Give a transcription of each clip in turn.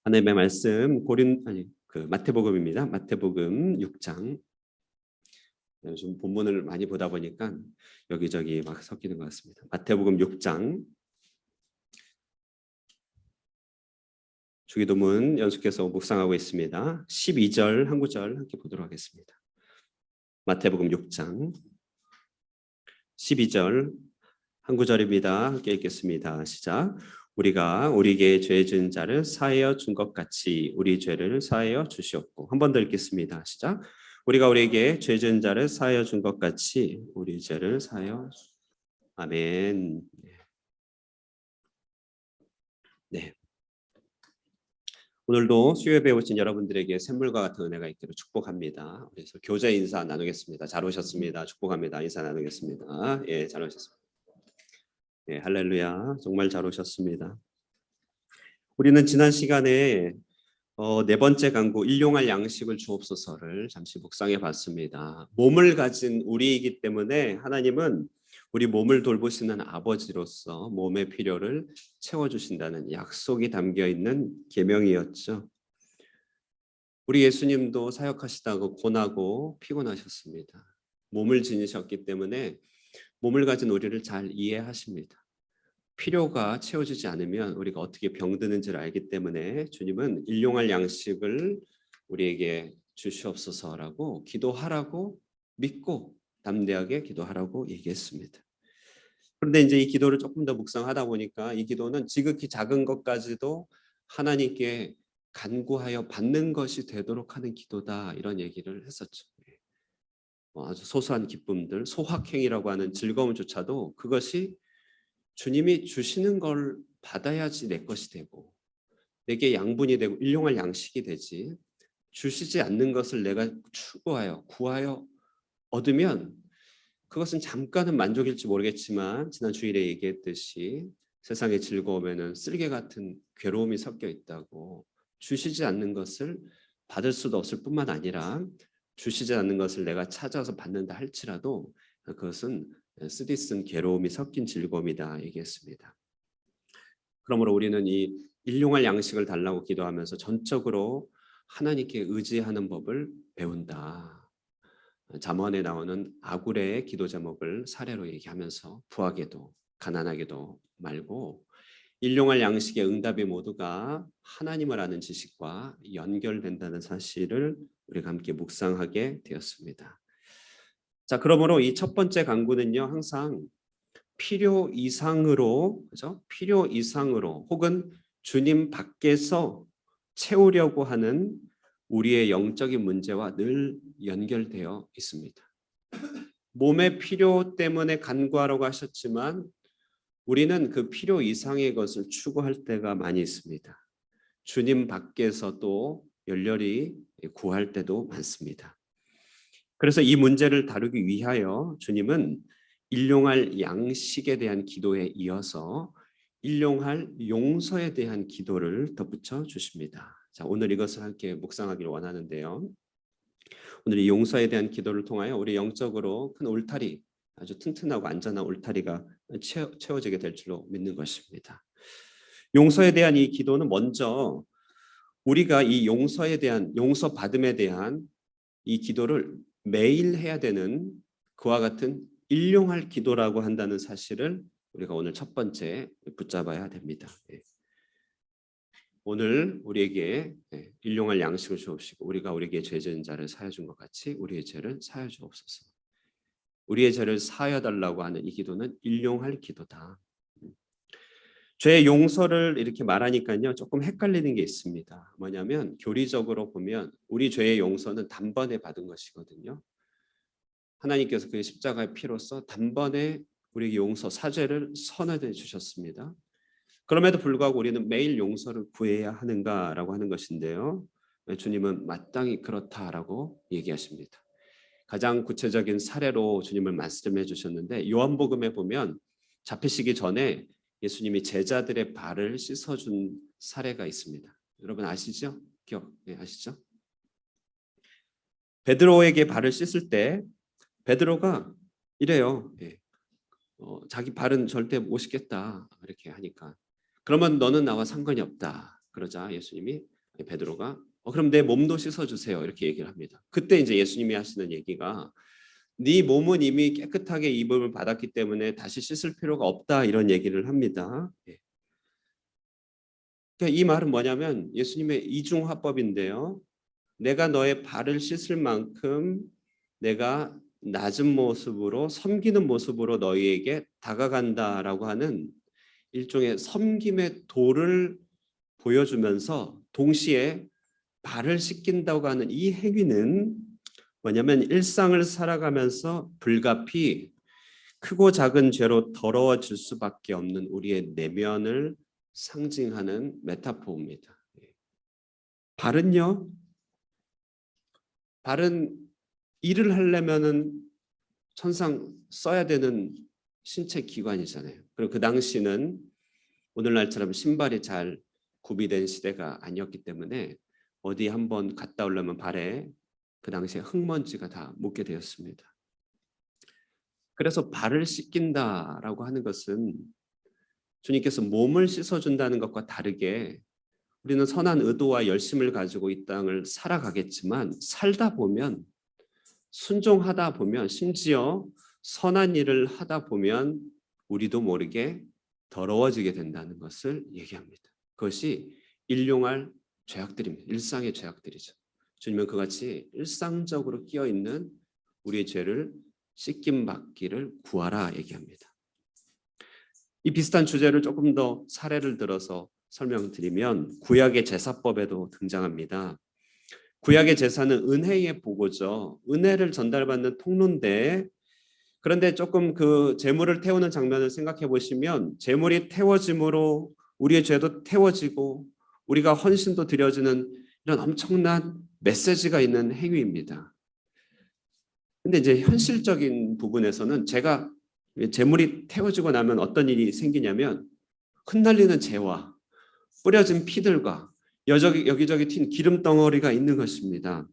하나님의 말씀 마태복음입니다. 마태복음 6장. 좀 본문을 많이 보다 보니까 여기저기 막 섞이는 것 같습니다. 마태복음 6장. 주기도문 연속해서 묵상하고 있습니다. 12절 한 구절 함께 보도록 하겠습니다. 마태복음 6장 12절 한 구절입니다. 함께 읽겠습니다. 시작. 우리가 우리에게 죄 지은 자를 사하여 준 것 같이 우리 죄를 사하여 주시옵고. 한 번 더 읽겠습니다. 시작. 우리가 우리에게 죄 지은 자를 사하여 준 것 같이 우리 죄를 사하여 아멘. 네. 오늘도 수요예배 오신 여러분들에게 샘물과 같은 은혜가 있기를 축복합니다. 그래서 교제 인사 나누겠습니다. 잘 오셨습니다. 축복합니다. 인사 나누겠습니다. 예, 잘 오셨습니다. 예, 할렐루야. 정말 잘 오셨습니다. 우리는 지난 시간에 네 번째 강구 일용할 양식을 주옵소서를 잠시 묵상해 봤습니다. 몸을 가진 우리이기 때문에 하나님은 우리 몸을 돌보시는 아버지로서 몸의 필요를 채워주신다는 약속이 담겨 있는 계명이었죠. 우리 예수님도 사역하시다가 고나고 피곤하셨습니다. 몸을 지니셨기 때문에 몸을 가진 우리를 잘 이해하십니다. 필요가 채워지지 않으면 우리가 어떻게 병드는지를 알기 때문에 주님은 일용할 양식을 우리에게 주시옵소서라고 기도하라고 믿고 담대하게 기도하라고 얘기했습니다. 그런데 이제 이 기도를 조금 더 묵상하다 보니까 이 기도는 지극히 작은 것까지도 하나님께 간구하여 받는 것이 되도록 하는 기도다, 이런 얘기를 했었죠. 아주 소소한 기쁨들, 소확행이라고 하는 즐거움조차도 그것이 주님이 주시는 걸 받아야지 내 것이 되고 내게 양분이 되고 일용할 양식이 되지, 주시지 않는 것을 내가 추구하여 구하여 얻으면 그것은 잠깐은 만족일지 모르겠지만 지난 주일에 얘기했듯이 세상의 즐거움에는 쓸개 같은 괴로움이 섞여 있다고, 주시지 않는 것을 받을 수도 없을 뿐만 아니라 주시지 않는 것을 내가 찾아서 받는다 할지라도 그것은 쓰디쓴 괴로움이 섞인 즐거움이다 얘기했습니다. 그러므로 우리는 이 일용할 양식을 달라고 기도하면서 전적으로 하나님께 의지하는 법을 배운다. 잠언에 나오는 아구레의 기도 제목을 사례로 얘기하면서 부하게도 가난하게도 말고 일용할 양식의 응답이 모두가 하나님을 아는 지식과 연결된다는 사실을 우리가 함께 묵상하게 되었습니다. 자, 그러므로 이 첫 번째 강구는요, 항상 필요 이상으로, 그죠? 필요 이상으로 혹은 주님 밖에서 채우려고 하는 우리의 영적인 문제와 늘 연결되어 있습니다. 몸의 필요 때문에 간구하라고 하셨지만 우리는 그 필요 이상의 것을 추구할 때가 많이 있습니다. 주님 밖에서도 열렬히 구할 때도 많습니다. 그래서 이 문제를 다루기 위하여 주님은 일용할 양식에 대한 기도에 이어서 일용할 용서에 대한 기도를 덧붙여 주십니다. 자, 오늘 이것을 함께 묵상하기를 원하는데요. 오늘 이 용서에 대한 기도를 통하여 우리 영적으로 큰 울타리, 아주 튼튼하고 안전한 울타리가 채워지게 될 줄로 믿는 것입니다. 용서에 대한 이 기도는 먼저 우리가 이 용서받음에 대한 이 기도를 매일 해야 되는 그와 같은 일용할 기도라고 한다는 사실을 우리가 오늘 첫 번째 붙잡아야 됩니다. 오늘 우리에게 일용할 양식을 주옵시고 우리가 우리에게 죄 지은 자를 사하여 준 것 같이 우리의 죄를 사하여 주옵소서. 우리의 죄를 사하여 달라고 하는 이 기도는 일용할 기도다. 죄 용서를 이렇게 말하니까요, 조금 헷갈리는 게 있습니다. 뭐냐면 교리적으로 보면 우리 죄의 용서는 단번에 받은 것이거든요. 하나님께서 그 십자가의 피로써 단번에 우리에게 용서, 사죄를 선언해 주셨습니다. 그럼에도 불구하고 우리는 매일 용서를 구해야 하는가라고 하는 것인데요. 주님은 마땅히 그렇다라고 얘기하십니다. 가장 구체적인 사례로 주님을 말씀해 주셨는데 요한복음에 보면 잡히시기 전에 예수님이 제자들의 발을 씻어준 사례가 있습니다. 여러분 아시죠? 아시죠? 베드로에게 발을 씻을 때 베드로가 이래요. 자기 발은 절대 못 씻겠다 이렇게 하니까, 그러면 너는 나와 상관이 없다 그러자 예수님이 베드로가 그럼 내 몸도 씻어주세요 이렇게 얘기를 합니다. 그때 이제 예수님이 하시는 얘기가 네 몸은 이미 깨끗하게 입음을 받았기 때문에 다시 씻을 필요가 없다 이런 얘기를 합니다. 그러니까 이 말은 뭐냐면 예수님의 이중화법인데요. 내가 너의 발을 씻을 만큼 내가 낮은 모습으로 섬기는 모습으로 너희에게 다가간다라고 하는 일종의 섬김의 도를 보여주면서 동시에 발을 씻긴다고 하는 이 행위는 뭐냐면 일상을 살아가면서 불가피 크고 작은 죄로 더러워질 수밖에 없는 우리의 내면을 상징하는 메타포입니다. 발은요, 발은 일을 하려면은 천상 써야 되는 신체 기관이잖아요. 그리고 그 당시는 오늘날처럼 신발이 잘 구비된 시대가 아니었기 때문에 어디 한번 갔다 오려면 발에 그 당시에 흙먼지가 다 묻게 되었습니다. 그래서 발을 씻긴다라고 하는 것은 주님께서 몸을 씻어준다는 것과 다르게 우리는 선한 의도와 열심을 가지고 이 땅을 살아가겠지만 살다 보면 순종하다 보면 심지어 선한 일을 하다 보면 우리도 모르게 더러워지게 된다는 것을 얘기합니다. 그것이 일용할 죄악들입니다. 일상의 죄악들이죠. 주님은 그같이 일상적으로 끼어있는 우리의 죄를 씻김받기를 구하라 얘기합니다. 이 비슷한 주제를 조금 더 사례를 들어서 설명드리면 구약의 제사법에도 등장합니다. 구약의 제사는 은혜의 보고죠. 은혜를 전달받는 통로인데 그런데 조금 그 제물을 태우는 장면을 생각해 보시면 제물이 태워짐으로 우리의 죄도 태워지고 우리가 헌신도 드려지는 이런 엄청난 메시지가 있는 행위입니다. 근데 이제 현실적인 부분에서는 제가 제물이 태워지고 나면 어떤 일이 생기냐면 흩날리는 재와 뿌려진 피들과 여기저기 튄 기름 덩어리가 있는 것입니다.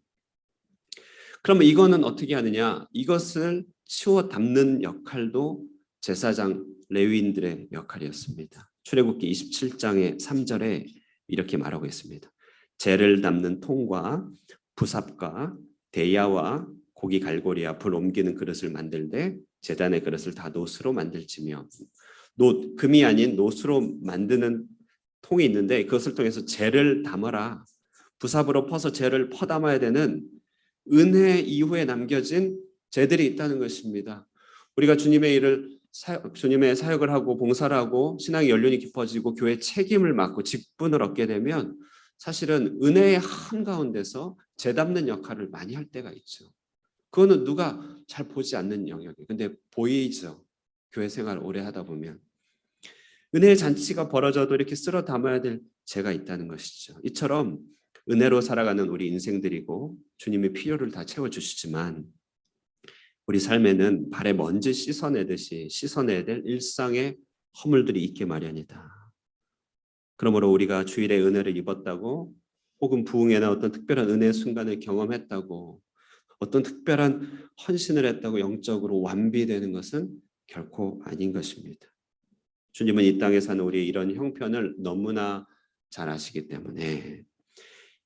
그러면 이거는 어떻게 하느냐? 이것을 치워 담는 역할도 제사장 레위인들의 역할이었습니다. 출애굽기 27장의 3절에 이렇게 말하고 있습니다. 재를 담는 통과 부삽과 대야와 고기 갈고리와 불 옮기는 그릇을 만들되 제단의 그릇을 다 노스로 만들지며 금이 아닌 노스로 만드는 통이 있는데 그것을 통해서 재를 담아라. 부삽으로 퍼서 재를 퍼담아야 되는 은혜 이후에 남겨진 재들이 있다는 것입니다. 우리가 주님의 사역을 하고 봉사를 하고 신앙의 연륜이 깊어지고 교회 책임을 맡고 직분을 얻게 되면 사실은 은혜의 한가운데서 재 담는 역할을 많이 할 때가 있죠. 그거는 누가 잘 보지 않는 영역이에요. 근데 보이죠. 교회 생활 오래 하다 보면. 은혜의 잔치가 벌어져도 이렇게 쓸어 담아야 될 죄가 있다는 것이죠. 이처럼 은혜로 살아가는 우리 인생들이고 주님의 필요를 다 채워주시지만 우리 삶에는 발에 먼지 씻어내듯이 씻어내야 될 일상의 허물들이 있게 마련이다. 그러므로 우리가 주일에 은혜를 입었다고 혹은 부흥회나 어떤 특별한 은혜의 순간을 경험했다고 어떤 특별한 헌신을 했다고 영적으로 완비되는 것은 결코 아닌 것입니다. 주님은 이 땅에 사는 우리의 이런 형편을 너무나 잘 아시기 때문에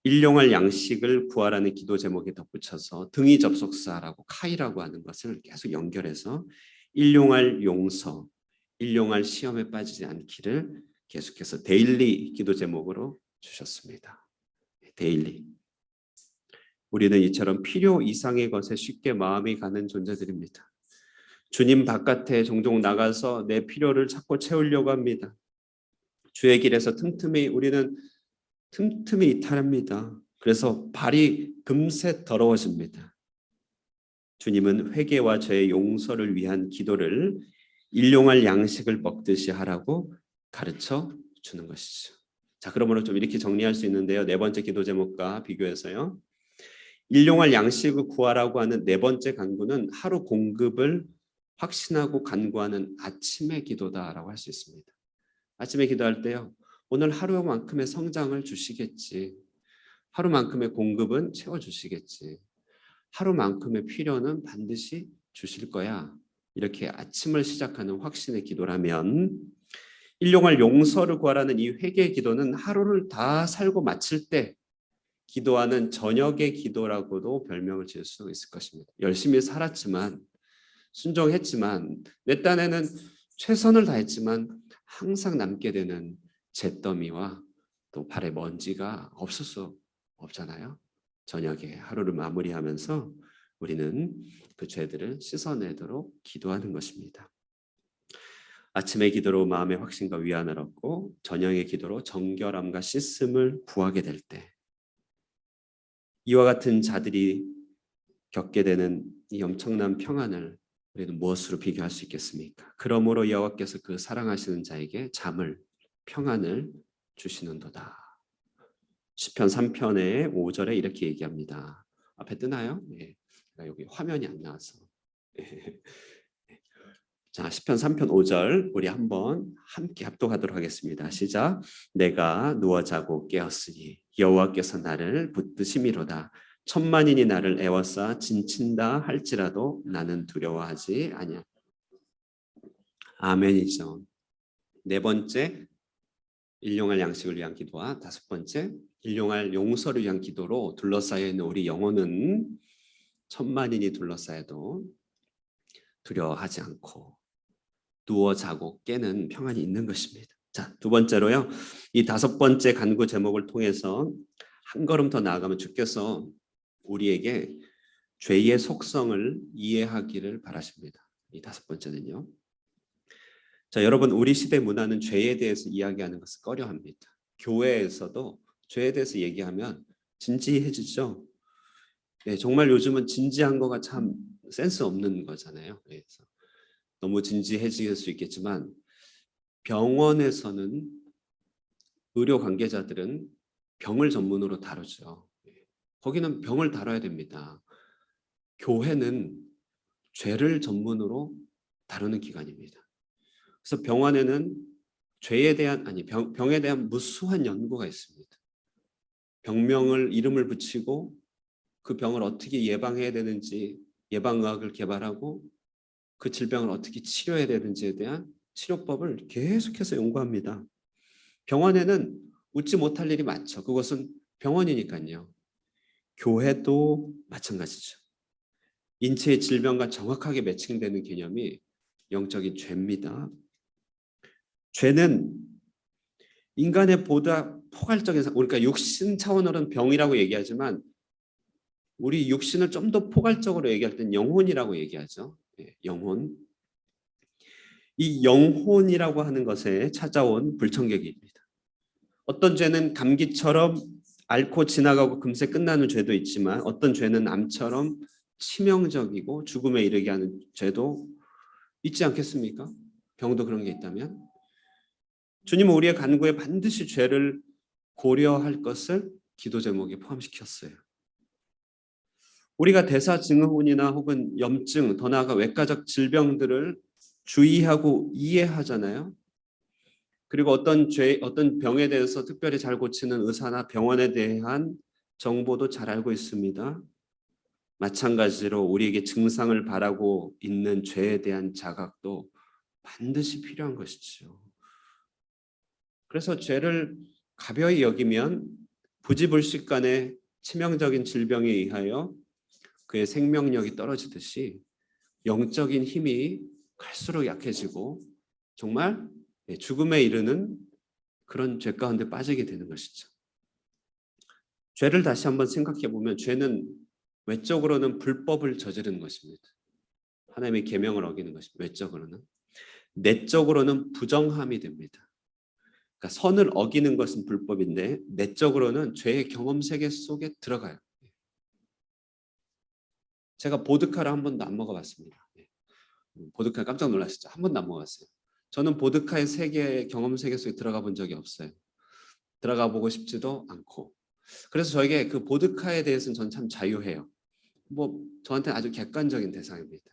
일용할 양식을 구하라는 기도 제목에 덧붙여서 등이 접속사라고 카이라고 하는 것을 계속 연결해서 일용할 용서, 일용할 시험에 빠지지 않기를 계속해서 데일리 기도 제목으로 주셨습니다. 데일리. 우리는 이처럼 필요 이상의 것에 쉽게 마음이 가는 존재들입니다. 주님 바깥에 종종 나가서 내 필요를 찾고 채우려고 합니다. 주의 길에서 우리는 틈틈이 이탈합니다. 그래서 발이 금세 더러워집니다. 주님은 회개와 죄의 용서를 위한 기도를 일용할 양식을 먹듯이 하라고 가르쳐 주는 것이죠. 자, 그러므로 좀 이렇게 정리할 수 있는데요. 네 번째 기도 제목과 비교해서요. 일용할 양식을 구하라고 하는 네 번째 간구는 하루 공급을 확신하고 간구하는 아침의 기도다라고 할 수 있습니다. 아침에 기도할 때요. 오늘 하루만큼의 성장을 주시겠지. 하루만큼의 공급은 채워주시겠지. 하루만큼의 필요는 반드시 주실 거야. 이렇게 아침을 시작하는 확신의 기도라면 일용할 용서를 구하라는 이 회개의 기도는 하루를 다 살고 마칠 때 기도하는 저녁의 기도라고도 별명을 지을 수 있을 것입니다. 열심히 살았지만 순종했지만 내 딴에는 최선을 다했지만 항상 남게 되는 잿더미와 또 발에 먼지가 없을 수 없잖아요. 저녁에 하루를 마무리하면서 우리는 그 죄들을 씻어내도록 기도하는 것입니다. 아침의 기도로 마음의 확신과 위안을 얻고 저녁의 기도로 정결함과 씻음을 구하게 될 때 이와 같은 자들이 겪게 되는 이 엄청난 평안을 우리는 무엇으로 비교할 수 있겠습니까? 그러므로 여호와께서 그 사랑하시는 자에게 잠을 평안을 주시는도다. 시편 3편의 5절에 이렇게 얘기합니다. 앞에 뜨나요? 예. 여기 화면이 안 나와서. 예. 자, 시편 3편 5절 우리 한번 함께 합독하도록 하겠습니다. 시작. 내가 누워 자고 깨었으니 여호와께서 나를 붙드심이로다. 천만인이 나를 애워싸 진친다 할지라도 나는 두려워하지 아니야. 아멘이죠. 네 번째, 일용할 양식을 위한 기도와 다섯 번째, 일용할 용서를 위한 기도로 둘러싸여 있는 우리 영혼은 천만인이 둘러싸여도 두려워하지 않고 누워 자고 깨는 평안이 있는 것입니다. 자, 두 번째로요. 이 다섯 번째 간구 제목을 통해서 한 걸음 더 나아가면 주께서 우리에게 죄의 속성을 이해하기를 바라십니다. 이 다섯 번째는요. 자, 여러분 우리 시대 문화는 죄에 대해서 이야기하는 것을 꺼려합니다. 교회에서도 죄에 대해서 얘기하면 진지해지죠. 네, 정말 요즘은 진지한 거가 참 센스 없는 거잖아요. 그래서 너무 진지해질 수 있겠지만 병원에서는 의료 관계자들은 병을 전문으로 다루죠. 거기는 병을 다뤄야 됩니다. 교회는 죄를 전문으로 다루는 기관입니다. 그래서 병원에는 죄에 대한 병에 대한 무수한 연구가 있습니다. 병명을 이름을 붙이고 그 병을 어떻게 예방해야 되는지 예방의학을 개발하고 그 질병을 어떻게 치료해야 되는지에 대한 치료법을 계속해서 연구합니다. 병원에는 웃지 못할 일이 많죠. 그것은 병원이니까요. 교회도 마찬가지죠. 인체의 질병과 정확하게 매칭되는 개념이 영적인 죄입니다. 죄는 인간의 보다 포괄적인 그러니까 육신 차원으로는 병이라고 얘기하지만 우리 육신을 좀 더 포괄적으로 얘기할 땐 영혼이라고 얘기하죠. 영혼. 이 영혼이라고 하는 것에 찾아온 불청객입니다. 어떤 죄는 감기처럼 앓고 지나가고 금세 끝나는 죄도 있지만 어떤 죄는 암처럼 치명적이고 죽음에 이르게 하는 죄도 있지 않겠습니까? 병도 그런 게 있다면 주님은 우리의 간구에 반드시 죄를 고려할 것을 기도 제목에 포함시켰어요. 우리가 대사증후군이나 혹은 염증, 더 나아가 외과적 질병들을 주의하고 이해하잖아요. 그리고 어떤 병에 대해서 특별히 잘 고치는 의사나 병원에 대한 정보도 잘 알고 있습니다. 마찬가지로 우리에게 증상을 바라고 있는 죄에 대한 자각도 반드시 필요한 것이죠. 그래서 죄를 가벼이 여기면 부지불식간의 치명적인 질병에 의하여 그의 생명력이 떨어지듯이 영적인 힘이 갈수록 약해지고 정말 죽음에 이르는 그런 죄 가운데 빠지게 되는 것이죠. 죄를 다시 한번 생각해 보면 죄는 외적으로는 불법을 저지르는 것입니다. 하나님의 계명을 어기는 것입니다. 외적으로는. 내적으로는 부정함이 됩니다. 그러니까 선을 어기는 것은 불법인데 내적으로는 죄의 경험 세계 속에 들어가요. 제가 보드카를 한 번도 안 먹어봤습니다. 보드카 깜짝 놀라시죠? 한 번도 안 먹어봤어요. 저는 보드카의 세계 경험 세계 속에 들어가 본 적이 없어요. 들어가 보고 싶지도 않고. 그래서 저에게 그 보드카에 대해서는 전 참 자유해요. 뭐 저한테 아주 객관적인 대상입니다.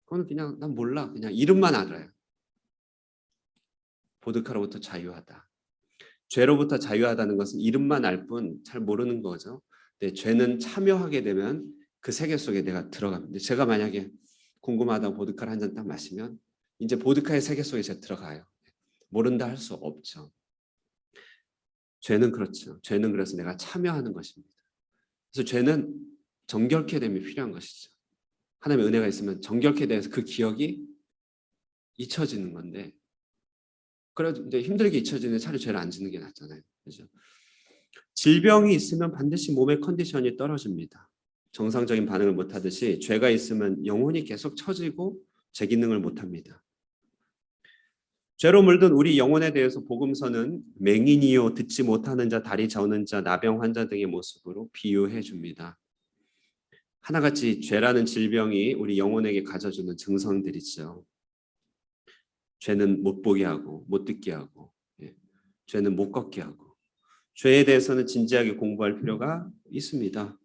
그거는 그냥 난 몰라. 그냥 이름만 알아요. 보드카로부터 자유하다. 죄로부터 자유하다는 것은 이름만 알 뿐 잘 모르는 거죠. 근데 죄는 참여하게 되면 그 세계 속에 내가 들어갑니다. 제가 만약에 궁금하다고 보드카를 한 잔 딱 마시면 이제 보드카의 세계 속에 제가 들어가요. 모른다 할 수 없죠. 죄는 그렇죠. 죄는 그래서 내가 참여하는 것입니다. 그래서 죄는 정결케 됨이 필요한 것이죠. 하나님의 은혜가 있으면 정결케 돼서 그 기억이 잊혀지는 건데, 그런데 힘들게 잊혀지는 차라리 죄를 안 짓는 게 낫잖아요. 그렇죠? 질병이 있으면 반드시 몸의 컨디션이 떨어집니다. 정상적인 반응을 못하듯이 죄가 있으면 영혼이 계속 처지고 제 기능을 못합니다. 죄로 물든 우리 영혼에 대해서 복음서는 맹인이요 듣지 못하는 자, 다리 저는 자, 나병 환자 등의 모습으로 비유해 줍니다. 하나같이 죄라는 질병이 우리 영혼에게 가져주는 증상들이죠. 죄는 못 보게 하고 못 듣게 하고, 죄는 못 걷게 하고, 죄에 대해서는 진지하게 공부할 필요가 있습니다.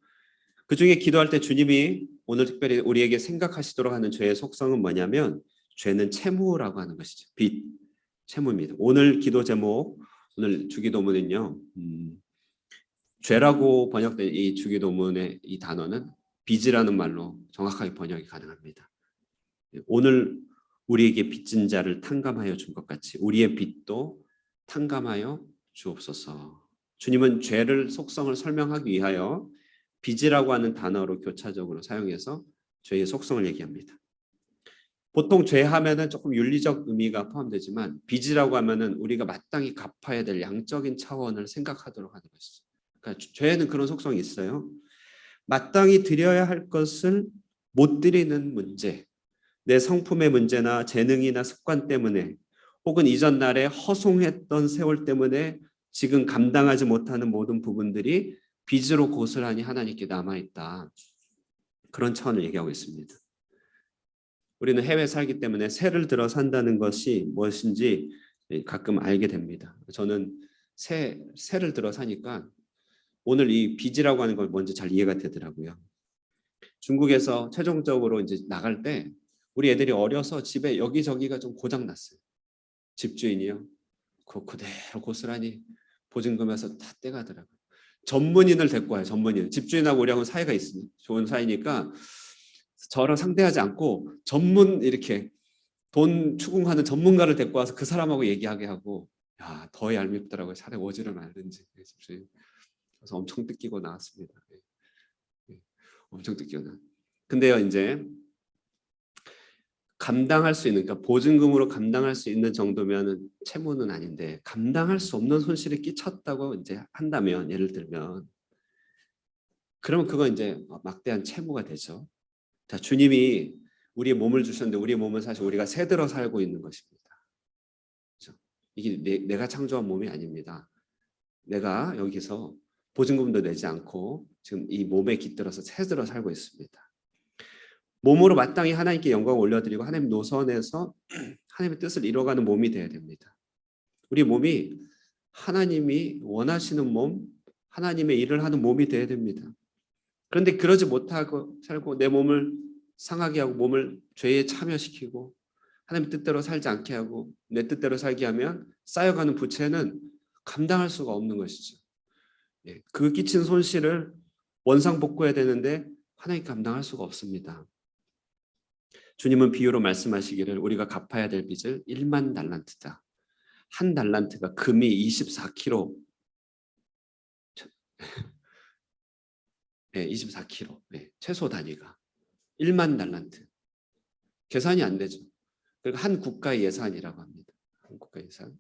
그중에 기도할 때 주님이 오늘 특별히 우리에게 생각하시도록 하는 죄의 속성은 뭐냐면, 죄는 채무라고 하는 것이죠. 빚, 채무입니다. 오늘 기도 제목, 오늘 주기도문은요, 죄라고 번역된 이 주기도문의 이 단어는 빚이라는 말로 정확하게 번역이 가능합니다. 오늘 우리에게 빚진 자를 탕감하여 준 것 같이 우리의 빚도 탕감하여 주옵소서. 주님은 죄를 속성을 설명하기 위하여 빚이라고 하는 단어로 교차적으로 사용해서 죄의 속성을 얘기합니다. 보통 죄하면은 조금 윤리적 의미가 포함되지만 빚이라고 하면은 우리가 마땅히 갚아야 될 양적인 차원을 생각하도록 하는 것이죠. 그러니까 죄에는 그런 속성이 있어요. 마땅히 드려야 할 것을 못 드리는 문제, 내 성품의 문제나 재능이나 습관 때문에, 혹은 이전 날에 허송했던 세월 때문에 지금 감당하지 못하는 모든 부분들이 빚으로 고스란히 하나님께 남아있다. 그런 차원을 얘기하고 있습니다. 우리는 해외 살기 때문에 세를 들어 산다는 것이 무엇인지 가끔 알게 됩니다. 저는 세를 들어 사니까 오늘 이 빚이라고 하는 걸 먼저 잘 이해가 되더라고요. 중국에서 최종적으로 이제 나갈 때 우리 애들이 어려서 집에 여기저기가 좀 고장 났어요. 집주인이요. 그대로 고스란히 보증금에서 다 떼가더라고요. 전문인을 데리고 와요. 전문인. 집주인하고 우리하고 사이가 있으면 좋은 사이니까 저랑 상대하지 않고 전문 이렇게 돈 추궁하는 전문가를 데리고 와서 그 사람하고 얘기하게 하고, 야, 더 얄밉더라고요. 차라리 오지를 말든지. 집주인. 그래서 엄청 뜯기고 나왔습니다. 엄청 뜯기고 나. 근데요, 이제 감당할 수 있는, 그러니까 보증금으로 감당할 수 있는 정도면은 채무는 아닌데, 감당할 수 없는 손실을 끼쳤다고 이제 한다면, 예를 들면, 그러면 그건 이제 막대한 채무가 되죠. 자, 주님이 우리의 몸을 주셨는데 우리의 몸은 사실 우리가 새들어 살고 있는 것입니다. 그렇죠? 이게 내가 창조한 몸이 아닙니다. 내가 여기서 보증금도 내지 않고 지금 이 몸에 깃들어서 새들어 살고 있습니다. 몸으로 마땅히 하나님께 영광을 올려드리고 하나님 노선에서 하나님의 뜻을 이뤄가는 몸이 되어야 됩니다. 우리 몸이 하나님이 원하시는 몸, 하나님의 일을 하는 몸이 되어야 됩니다. 그런데 그러지 못하고 살고 내 몸을 상하게 하고 몸을 죄에 참여시키고 하나님 뜻대로 살지 않게 하고 내 뜻대로 살게 하면 쌓여가는 부채는 감당할 수가 없는 것이죠. 그 끼친 손실을 원상복구해야 되는데 하나님 감당할 수가 없습니다. 주님은 비유로 말씀하시기를 우리가 갚아야 될 빚을 1만 달란트다. 한 달란트가 금이 24kg. 24kg. 최소 단위가 1만 달란트. 계산이 안 되죠. 그러니까 한 국가의 예산이라고 합니다. 한 국가 예산.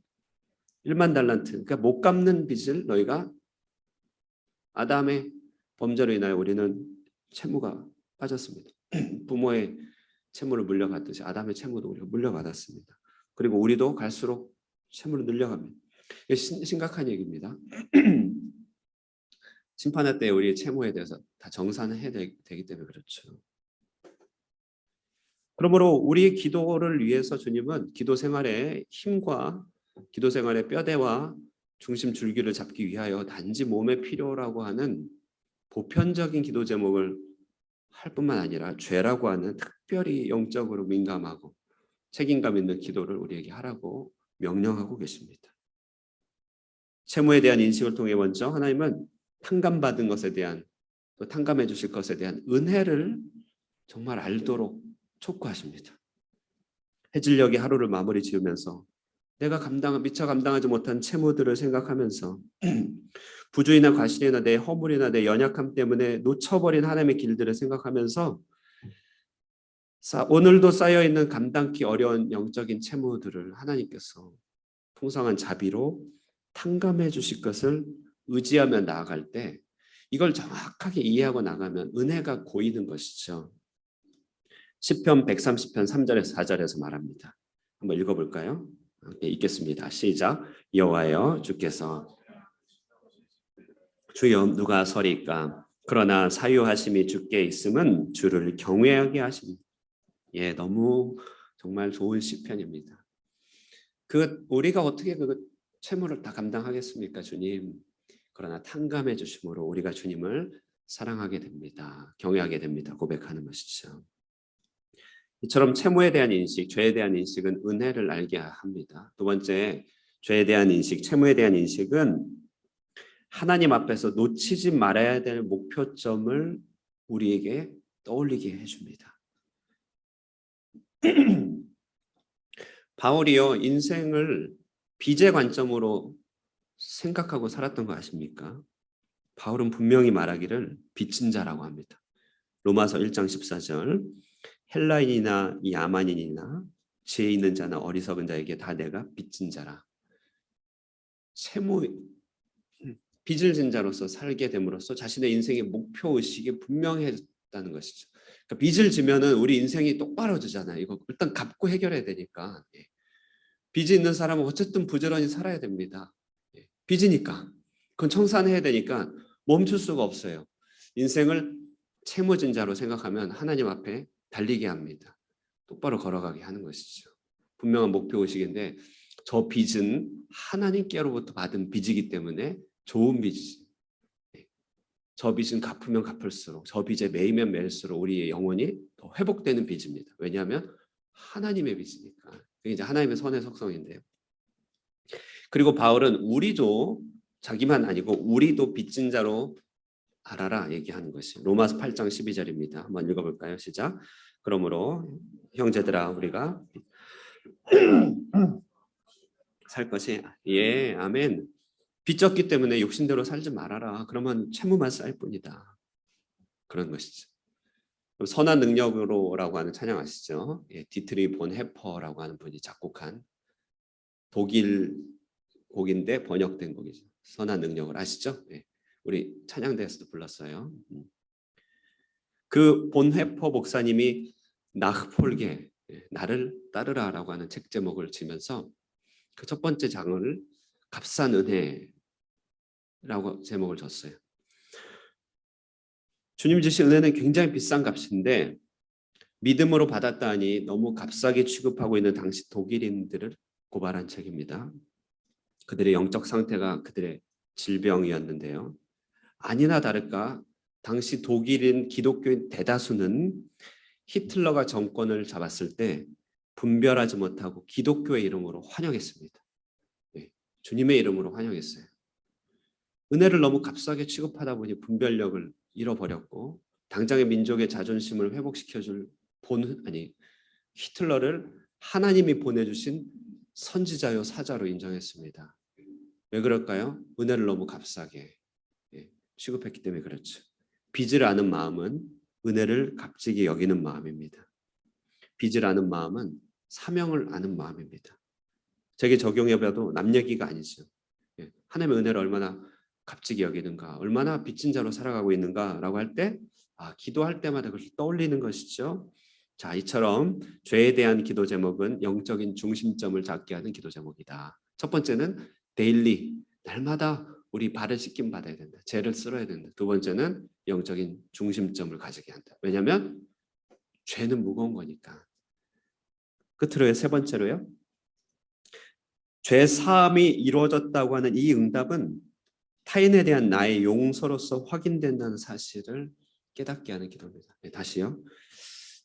1만 달란트. 그러니까 못 갚는 빚을 너희가, 아담의 범죄로 인하여 우리는 채무가 빠졌습니다. 부모의 채무를 물려받듯이 아담의 채무도 우리가 물려받았습니다. 그리고 우리도 갈수록 채무를 늘려갑니다. 이게 심각한 얘기입니다. 심판할 때 우리의 채무에 대해서 다 정산을 해야 되기 때문에 그렇죠. 그러므로 우리의 기도를 위해서 주님은 기도 생활의 힘과 기도 생활의 뼈대와 중심 줄기를 잡기 위하여 단지 몸에 필요라고 하는 보편적인 기도 제목을 할 뿐만 아니라 죄라고 하는 특별히 영적으로 민감하고 책임감 있는 기도를 우리에게 하라고 명령하고 계십니다. 채무에 대한 인식을 통해 먼저 하나님은 탕감받은 것에 대한, 또 탕감해 주실 것에 대한 은혜를 정말 알도록 촉구하십니다. 해질녘에 하루를 마무리 지으면서 내가 미처 감당하지 못한 채무들을 생각하면서 부주의나 과실이나 내 허물이나 내 연약함 때문에 놓쳐버린 하나님의 길들을 생각하면서 오늘도 쌓여있는 감당기 어려운 영적인 채무들을 하나님께서 풍성한 자비로 탕감해 주실 것을 의지하며 나아갈 때 이걸 정확하게 이해하고 나가면 은혜가 고이는 것이죠. 시편 130편 3절에서 4절에서 말합니다. 한번 읽어볼까요? 함께 읽겠습니다. 시작. 여호와여 주께서 주여 누가 서리까? 그러나 사유하심이 주께 있음은 주를 경외하게 하십니다. 예, 너무 정말 좋은 시편입니다. 우리가 어떻게 그 채무를 다 감당하겠습니까, 주님? 그러나 탕감해 주심으로 우리가 주님을 사랑하게 됩니다. 경외하게 됩니다. 고백하는 것이죠. 이처럼 채무에 대한 인식, 죄에 대한 인식은 은혜를 알게 합니다. 두 번째, 죄에 대한 인식, 채무에 대한 인식은 하나님 앞에서 놓치지 말아야 될 목표점을 우리에게 떠올리게 해줍니다. 바울이요, 인생을 빚의 관점으로 생각하고 살았던 거 아십니까? 바울은 분명히 말하기를 빚진 자라고 합니다. 로마서 1장 14절 헬라인이나 야만인이나 지혜 있는 자나 어리석은 자에게 다 내가 빚진 자라. 빚을 진 자로서 살게 됨으로써 자신의 인생의 목표의식이 분명해졌다는 것이죠. 그러니까 빚을 지면은 우리 인생이 똑바로지잖아요. 이거 일단 갚고 해결해야 되니까. 빚이 있는 사람은 어쨌든 부지런히 살아야 됩니다. 빚이니까. 그건 청산해야 되니까 멈출 수가 없어요. 인생을 채무진 자로 생각하면 하나님 앞에 달리게 합니다. 똑바로 걸어가게 하는 것이죠. 분명한 목표의식인데 저 빚은 하나님께로부터 받은 빚이기 때문에 좋은 빚이지. 저 빚은 갚으면 갚을수록 저 빚에 매이면 매일수록 우리의 영혼이 더 회복되는 빚입니다. 왜냐하면 하나님의 빚이니까. 그게 이제 하나님의 선의 속성인데요. 그리고 바울은 우리도 자기만 아니고 우리도 빚진 자로 알아라 얘기하는 것이 로마서 8장 12절입니다. 한번 읽어볼까요? 시작. 그러므로 형제들아 우리가 살 것이 아멘. 빚졌기 때문에 욕심대로 살지 말아라. 그러면 채무만 쌓일 뿐이다. 그런 것이죠. 선한 능력으로라고 하는 찬양 아시죠? 디트리 본 해퍼라고 하는 분이 작곡한 독일 곡인데 번역된 곡이죠. 선한 능력을 아시죠? 우리 찬양대에서도 불렀어요. 그 본 해퍼 목사님이 나흐폴게 나를 따르라라고 하는 책 제목을 지면서 그 첫 번째 장을 값싼 은혜라고 제목을 줬어요. 주님 주신 은혜는 굉장히 비싼 값인데 믿음으로 받았다니 너무 값싸게 취급하고 있는 당시 독일인들을 고발한 책입니다. 그들의 영적 상태가 그들의 질병이었는데요. 아니나 다를까 당시 독일인 기독교인 대다수는 히틀러가 정권을 잡았을 때 분별하지 못하고 기독교의 이름으로 환영했습니다. 주님의 이름으로 환영했어요. 은혜를 너무 값싸게 취급하다 보니 분별력을 잃어버렸고 당장의 민족의 자존심을 회복시켜줄 히틀러를 하나님이 보내주신 선지자요 사자로 인정했습니다. 왜 그럴까요? 은혜를 너무 값싸게 취급했기 때문에 그렇죠. 빚을 아는 마음은 은혜를 값지게 여기는 마음입니다. 빚을 아는 마음은 사명을 아는 마음입니다. 제게 적용해봐도 남 얘기가 아니죠. 하나님의 은혜를 얼마나 값지게 여기는가, 얼마나 빚진 자로 살아가고 있는가라고 할 때 기도할 때마다 그걸 떠올리는 것이죠. 자, 이처럼 죄에 대한 기도 제목은 영적인 중심점을 잡게 하는 기도 제목이다. 첫 번째는 데일리, 날마다 우리 발을 씻김 받아야 된다. 죄를 쓸어야 된다. 두 번째는 영적인 중심점을 가지게 한다. 왜냐하면 죄는 무거운 거니까. 끝으로 세 번째로요. 죄 사함이 이루어졌다고 하는 이 응답은 타인에 대한 나의 용서로서 확인된다는 사실을 깨닫게 하는 기도입니다. 다시요.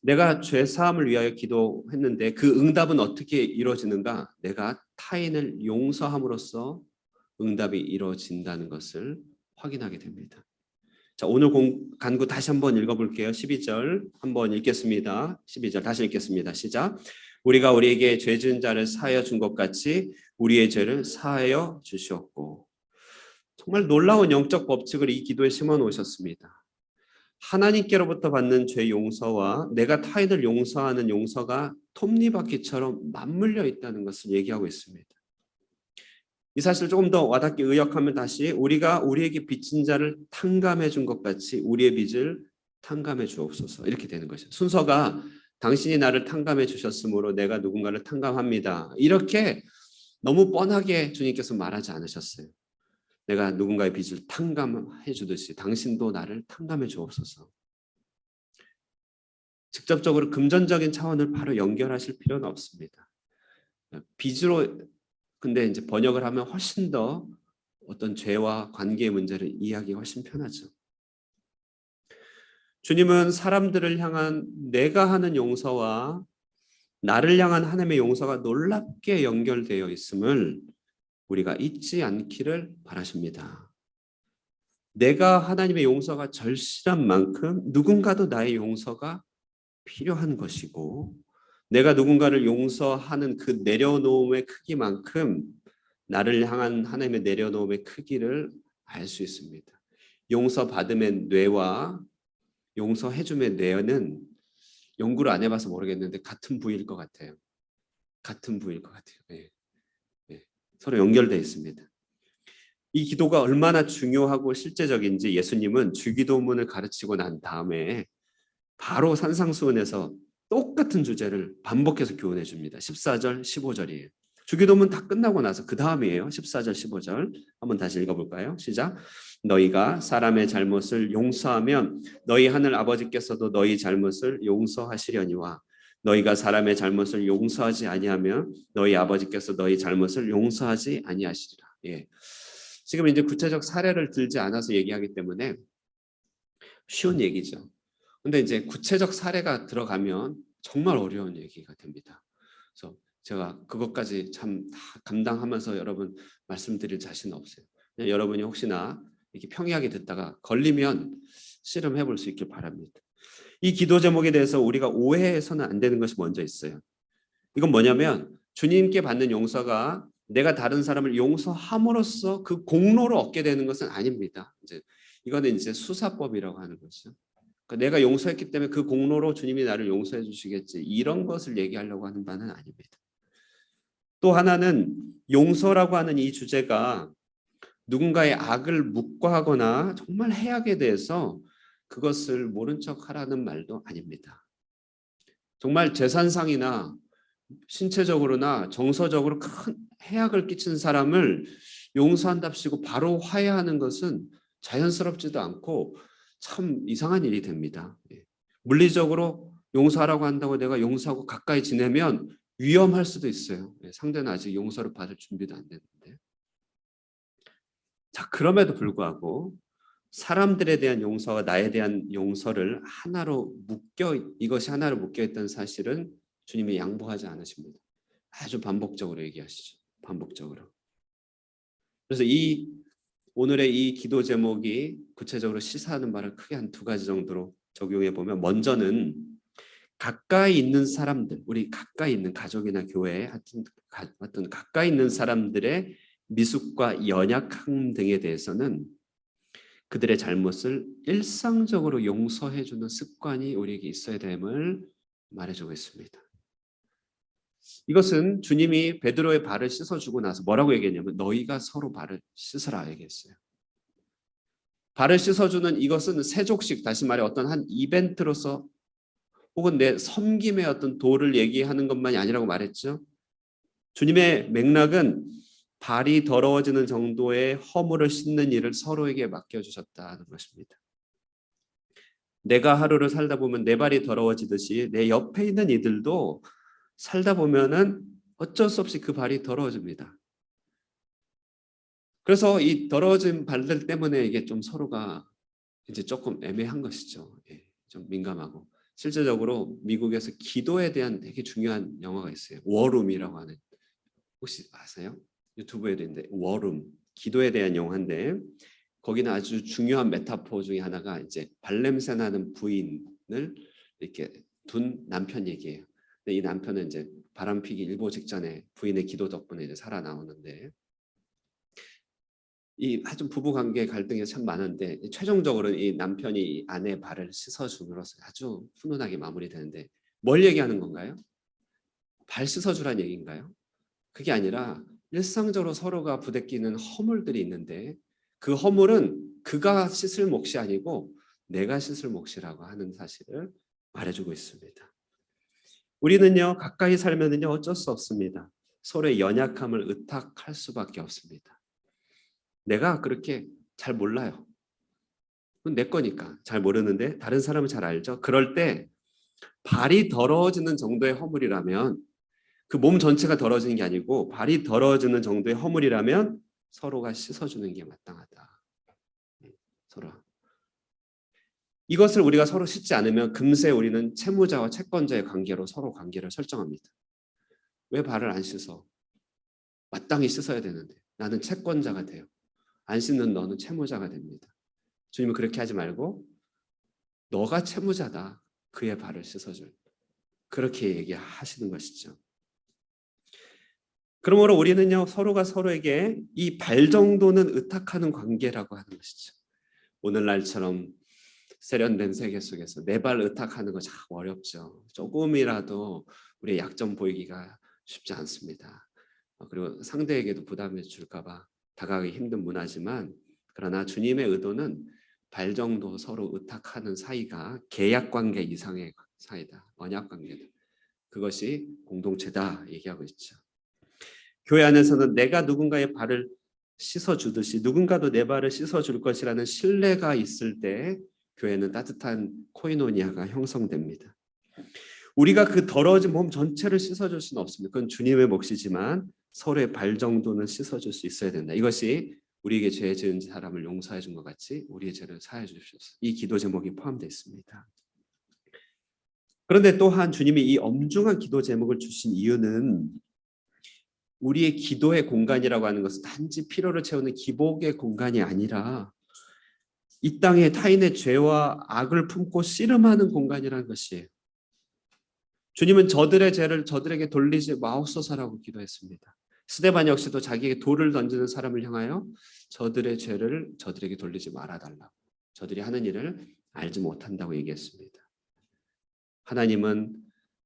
내가 죄 사함을 위하여 기도했는데 그 응답은 어떻게 이루어지는가? 내가 타인을 용서함으로써 응답이 이루어진다는 것을 확인하게 됩니다. 자, 오늘 간구 다시 한번 읽어볼게요. 12절 한번 읽겠습니다. 12절 다시 읽겠습니다. 시작. 우리가 우리에게 죄 지은 자를 사하여 준 것 같이 우리의 죄를 사하여 주시었고. 정말 놀라운 영적 법칙을 이 기도에 심어 놓으셨습니다. 하나님께로부터 받는 죄 용서와 내가 타인을 용서하는 용서가 톱니바퀴처럼 맞물려 있다는 것을 얘기하고 있습니다. 이 사실 조금 더 와닿게 의역하면 다시 우리가 우리에게 빚진 자를 탕감해 준 것 같이 우리의 빚을 탕감해 주옵소서, 이렇게 되는 것이죠. 순서가 당신이 나를 탕감해 주셨으므로 내가 누군가를 탕감합니다, 이렇게 너무 뻔하게 주님께서 말하지 않으셨어요. 내가 누군가의 빚을 탕감해 주듯이 당신도 나를 탕감해 주옵소서. 직접적으로 금전적인 차원을 바로 연결하실 필요는 없습니다. 빚으로 근데 이제 번역을 하면 훨씬 더 어떤 죄와 관계의 문제를 이해하기 훨씬 편하죠. 주님은 사람들을 향한 내가 하는 용서와 나를 향한 하나님의 용서가 놀랍게 연결되어 있음을 우리가 잊지 않기를 바라십니다. 내가 하나님의 용서가 절실한 만큼 누군가도 나의 용서가 필요한 것이고, 내가 누군가를 용서하는 그 내려놓음의 크기만큼 나를 향한 하나님의 내려놓음의 크기를 알 수 있습니다. 용서받음의 뇌와 용서해줌의 뇌는 연구를 안 해봐서 모르겠는데 같은 부위일 것 같아요. 같은 부위일 것 같아요. 네. 네. 서로 연결되어 있습니다. 이 기도가 얼마나 중요하고 실제적인지 예수님은 주기도문을 가르치고 난 다음에 바로 산상수훈에서 똑같은 주제를 반복해서 교훈해 줍니다. 14절, 15절이에요. 주기도문 다 끝나고 나서 그 다음이에요. 14절, 15절. 한번 다시 읽어볼까요? 시작. 너희가 사람의 잘못을 용서하면 너희 하늘 아버지께서도 너희 잘못을 용서하시려니와 너희가 사람의 잘못을 용서하지 아니하면 너희 아버지께서 너희 잘못을 용서하지 아니하시리라. 예. 지금 이제 구체적 사례를 들지 않아서 얘기하기 때문에 쉬운 얘기죠. 근데 이제 구체적 사례가 들어가면 정말 어려운 얘기가 됩니다. 그래서 제가 그것까지 참 다 감당하면서 여러분 말씀드릴 자신은 없어요. 그냥 여러분이 혹시나 이렇게 평이하게 듣다가 걸리면 씨름해 볼 수 있길 바랍니다. 이 기도 제목에 대해서 우리가 오해해서는 안 되는 것이 먼저 있어요. 이건 뭐냐면 주님께 받는 용서가 내가 다른 사람을 용서함으로써 그 공로를 얻게 되는 것은 아닙니다. 이거는 이제 수사법이라고 하는 것이죠. 그러니까 내가 용서했기 때문에 그 공로로 주님이 나를 용서해 주시겠지, 이런 것을 얘기하려고 하는 바는 아닙니다. 또 하나는 용서라고 하는 이 주제가 누군가의 악을 묵과하거나 정말 해악에 대해서 그것을 모른 척하라는 말도 아닙니다. 정말 재산상이나 신체적으로나 정서적으로 큰 해악을 끼친 사람을 용서한답시고 바로 화해하는 것은 자연스럽지도 않고 참 이상한 일이 됩니다. 물리적으로 용서하라고 한다고 내가 용서하고 가까이 지내면 위험할 수도 있어요. 상대는 아직 용서를 받을 준비도 안 됐는데. 자, 그럼에도 불구하고 사람들에 대한 용서와 나에 대한 용서를 하나로 이것이 하나로 묶여 있다는 사실은 주님이 양보하지 않으십니다. 아주 반복적으로 얘기하시죠. 반복적으로. 그래서 오늘의 이 기도 제목이 구체적으로 시사하는 바를 크게 한 두 가지 정도로 적용해 보면, 먼저는 가까이 있는 사람들, 우리 가까이 있는 가족이나 교회, 하여튼 가까이 있는 사람들의 미숙과 연약함 등에 대해서는 그들의 잘못을 일상적으로 용서해주는 습관이 우리에게 있어야 됨을 말해주고 있습니다. 이것은 주님이 베드로의 발을 씻어주고 나서 뭐라고 얘기했냐면 너희가 서로 발을 씻으라 얘기했어요. 발을 씻어주는 이것은 세족식, 다시 말해 어떤 한 이벤트로서 혹은 내 섬김의 어떤 도를 얘기하는 것만이 아니라고 말했죠. 주님의 맥락은 발이 더러워지는 정도의 허물을 씻는 일을 서로에게 맡겨주셨다는 것입니다. 내가 하루를 살다 보면 내 발이 더러워지듯이 내 옆에 있는 이들도 살다 보면은 어쩔 수 없이 그 발이 더러워집니다. 그래서 이 더러워진 발들 때문에 이게 좀 서로가 이제 조금 애매한 것이죠. 좀 민감하고. 실제적으로 미국에서 기도에 대한 되게 중요한 영화가 있어요. 워룸이라고 하는, 혹시 아세요? 유튜브에도 있는데 워룸, 기도에 대한 영화인데 거기는 아주 중요한 메타포 중에 하나가 이제 발냄새 나는 부인을 이렇게 둔 남편 얘기예요. 근데 이 남편은 이제 바람피기 일보 직전에 부인의 기도 덕분에 이제 살아나오는데 이 하여튼 부부 관계 갈등이 참 많은데 최종적으로 이 남편이 이 아내의 발을 씻어줌으로써 아주 훈훈하게 마무리되는데 뭘 얘기하는 건가요? 발 씻어주란 얘기인가요? 그게 아니라 일상적으로 서로가 부대끼는 허물들이 있는데 그 허물은 그가 씻을 몫이 아니고 내가 씻을 몫이라고 하는 사실을 말해주고 있습니다. 우리는요 가까이 살면은요 어쩔 수 없습니다. 서로의 연약함을 의탁할 수밖에 없습니다. 내가 그렇게 잘 몰라요. 그건 내 거니까 잘 모르는데 다른 사람은 잘 알죠. 그럴 때 발이 더러워지는 정도의 허물이라면 그 몸 전체가 더러워지는 게 아니고 발이 더러워지는 정도의 허물이라면 서로가 씻어주는 게 마땅하다. 서로. 이것을 우리가 서로 씻지 않으면 금세 우리는 채무자와 채권자의 관계로 서로 관계를 설정합니다. 왜 발을 안 씻어? 마땅히 씻어야 되는데 나는 채권자가 돼요. 안 씻는 너는 채무자가 됩니다. 주님은 그렇게 하지 말고 너가 채무자다. 그의 발을 씻어줄. 그렇게 얘기하시는 것이죠. 그러므로 우리는요 서로가 서로에게 이 발 정도는 의탁하는 관계라고 하는 것이죠. 오늘날처럼 세련된 세계 속에서 내 발 의탁하는 거 참 어렵죠. 조금이라도 우리의 약점 보이기가 쉽지 않습니다. 그리고 상대에게도 부담을 줄까 봐 다가가기 힘든 문화지만 그러나 주님의 의도는 발 정도 서로 의탁하는 사이가 계약 관계 이상의 사이다. 언약 관계다. 그것이 공동체다 얘기하고 있죠. 교회 안에서는 내가 누군가의 발을 씻어주듯이 누군가도 내 발을 씻어줄 것이라는 신뢰가 있을 때 교회는 따뜻한 코이노니아가 형성됩니다. 우리가 그 더러워진 몸 전체를 씻어줄 수는 없습니다. 그건 주님의 몫이지만 서로의 발 정도는 씻어줄 수 있어야 된다. 이것이 우리에게 죄 지은 사람을 용서해 준 것 같이 우리의 죄를 사해 주십시오. 이 기도 제목이 포함되어 있습니다. 그런데 또한 주님이 이 엄중한 기도 제목을 주신 이유는 우리의 기도의 공간이라고 하는 것은 단지 필요를 채우는 기복의 공간이 아니라 이 땅에 타인의 죄와 악을 품고 씨름하는 공간이라는 것이에요. 주님은 저들의 죄를 저들에게 돌리지 마옵소서라고 기도했습니다. 스데반 역시도 자기에게 돌을 던지는 사람을 향하여 저들의 죄를 저들에게 돌리지 말아달라고, 저들이 하는 일을 알지 못한다고 얘기했습니다. 하나님은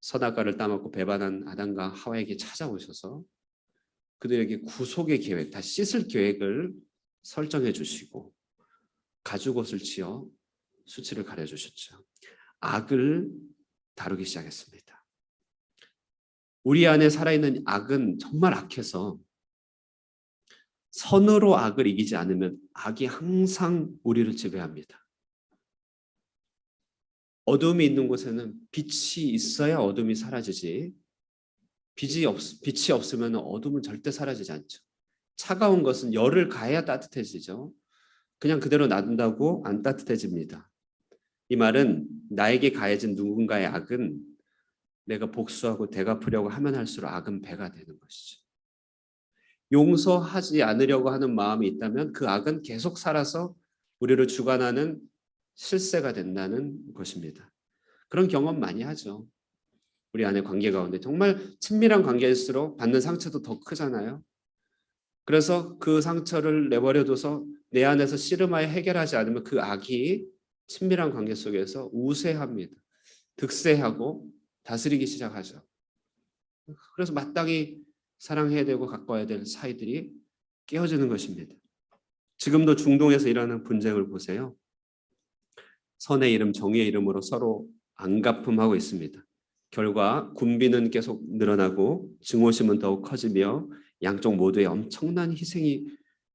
선악과를 따먹고 배반한 아담과 하와에게 찾아오셔서 그들에게 구속의 계획, 다시 씻을 계획을 설정해 주시고 가죽옷을 지어 수치를 가려주셨죠. 악을 다루기 시작했습니다. 우리 안에 살아있는 악은 정말 악해서 선으로 악을 이기지 않으면 악이 항상 우리를 지배합니다. 어둠이 있는 곳에는 빛이 있어야 어둠이 사라지지 빛이 없으면 어둠은 절대 사라지지 않죠. 차가운 것은 열을 가해야 따뜻해지죠. 그냥 그대로 놔둔다고 안 따뜻해집니다. 이 말은 나에게 가해진 누군가의 악은 내가 복수하고 되갚으려고 하면 할수록 악은 배가 되는 것이죠. 용서하지 않으려고 하는 마음이 있다면 그 악은 계속 살아서 우리를 주관하는 실세가 된다는 것입니다. 그런 경험 많이 하죠. 우리 안에 관계 가운데 정말 친밀한 관계일수록 받는 상처도 더 크잖아요. 그래서 그 상처를 내버려둬서 내 안에서 씨름하여 해결하지 않으면 그 악이 친밀한 관계 속에서 우세합니다. 득세하고 다스리기 시작하죠. 그래서 마땅히 사랑해야 되고 가까워야 될 사이들이 깨어지는 것입니다. 지금도 중동에서 일어나는 분쟁을 보세요. 선의 이름, 정의의 이름으로 서로 안갚음하고 있습니다. 결과 군비는 계속 늘어나고 증오심은 더욱 커지며 양쪽 모두에 엄청난 희생이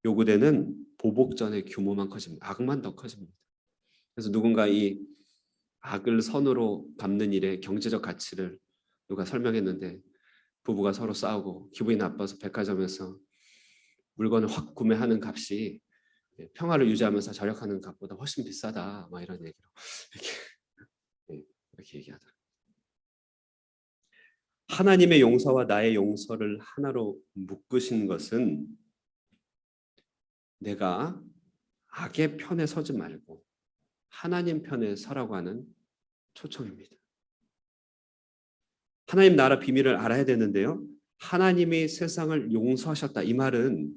요구되는 보복전의 규모만 커집니다. 악만 더 커집니다. 그래서 누군가 이 악을 선으로 갚는 일에 경제적 가치를 누가 설명했는데 부부가 서로 싸우고 기분이 나빠서 백화점에서 물건을 확 구매하는 값이 평화를 유지하면서 절약하는 값보다 훨씬 비싸다. 막 이런 얘기로 이렇게 얘기하더라고요. 하나님의 용서와 나의 용서를 하나로 묶으신 것은 내가 악의 편에 서지 말고 하나님 편에 서라고 하는 초청입니다. 하나님 나라 비밀을 알아야 되는데요. 하나님이 세상을 용서하셨다. 이 말은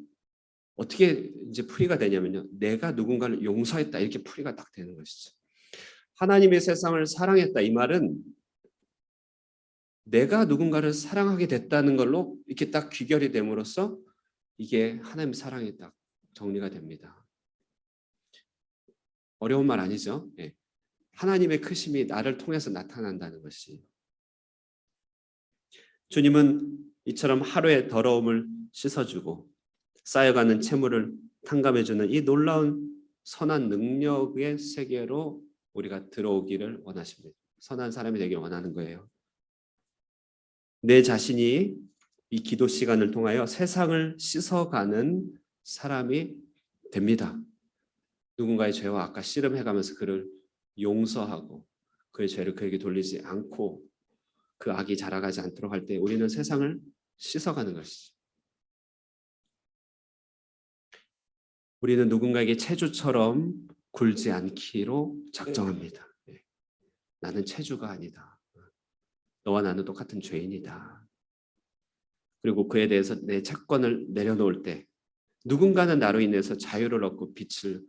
어떻게 이제 풀이가 되냐면요. 내가 누군가를 용서했다. 이렇게 풀이가 딱 되는 것이죠. 하나님의 세상을 사랑했다. 이 말은 내가 누군가를 사랑하게 됐다는 걸로 이렇게 딱 귀결이 됨으로써 이게 하나님 사랑이 딱 정리가 됩니다. 어려운 말 아니죠? 예. 하나님의 크심이 나를 통해서 나타난다는 것이. 주님은 이처럼 하루의 더러움을 씻어주고 쌓여가는 채물을 탕감해주는 이 놀라운 선한 능력의 세계로 우리가 들어오기를 원하십니다. 선한 사람이 되기를 원하는 거예요. 내 자신이 이 기도 시간을 통하여 세상을 씻어가는 사람이 됩니다. 누군가의 죄와 악과 씨름해가면서 그를 용서하고 그의 죄를 그에게 돌리지 않고 그 악이 자라가지 않도록 할 때 우리는 세상을 씻어가는 것이죠. 우리는 누군가에게 체주처럼 굴지 않기로 작정합니다. 나는 체주가 아니다. 너와 나는 똑같은 죄인이다. 그리고 그에 대해서 내 채권을 내려놓을 때 누군가는 나로 인해서 자유를 얻고 빛을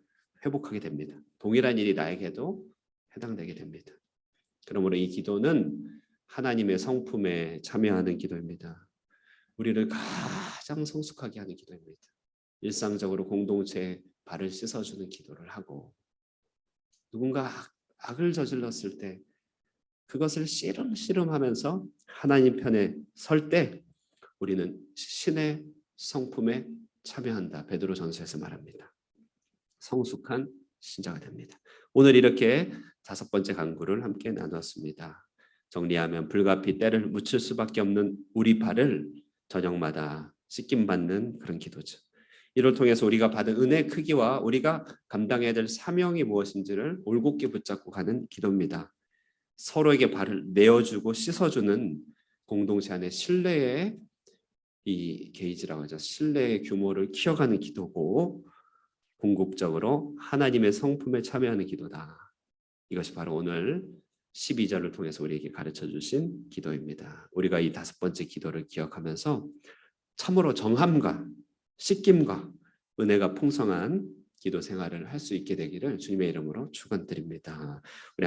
회복하게 됩니다. 동일한 일이 나에게도 해당되게 됩니다. 그러므로 이 기도는 하나님의 성품에 참여하는 기도입니다. 우리를 가장 성숙하게 하는 기도입니다. 일상적으로 공동체의 발을 씻어주는 기도를 하고 누군가 악을 저질렀을 때 그것을 씨름하면서 하나님 편에 설 때 우리는 신의 성품에 참여한다. 베드로전서에서 말합니다. 성숙한 신자가 됩니다. 오늘 이렇게 5번째 강구를 함께 나눴습니다. 정리하면 불가피 때를 묻힐 수밖에 없는 우리 발을 저녁마다 씻김받는 그런 기도죠. 이를 통해서 우리가 받은 은혜의 크기와 우리가 감당해야 될 사명이 무엇인지를 올곧게 붙잡고 가는 기도입니다. 서로에게 발을 내어주고 씻어주는 공동체 안에 신뢰의 이 게이지라고 하죠. 신뢰의 규모를 키워가는 기도고 궁극적으로 하나님의 성품에 참여하는 기도다. 이것이 바로 오늘 12절을 통해서 우리에게 가르쳐 주신 기도입니다. 우리가 이 5번째 기도를 기억하면서 참으로 정함과 씻김과 은혜가 풍성한 기도 생활을 할 수 있게 되기를 주님의 이름으로 축원드립니다. 우리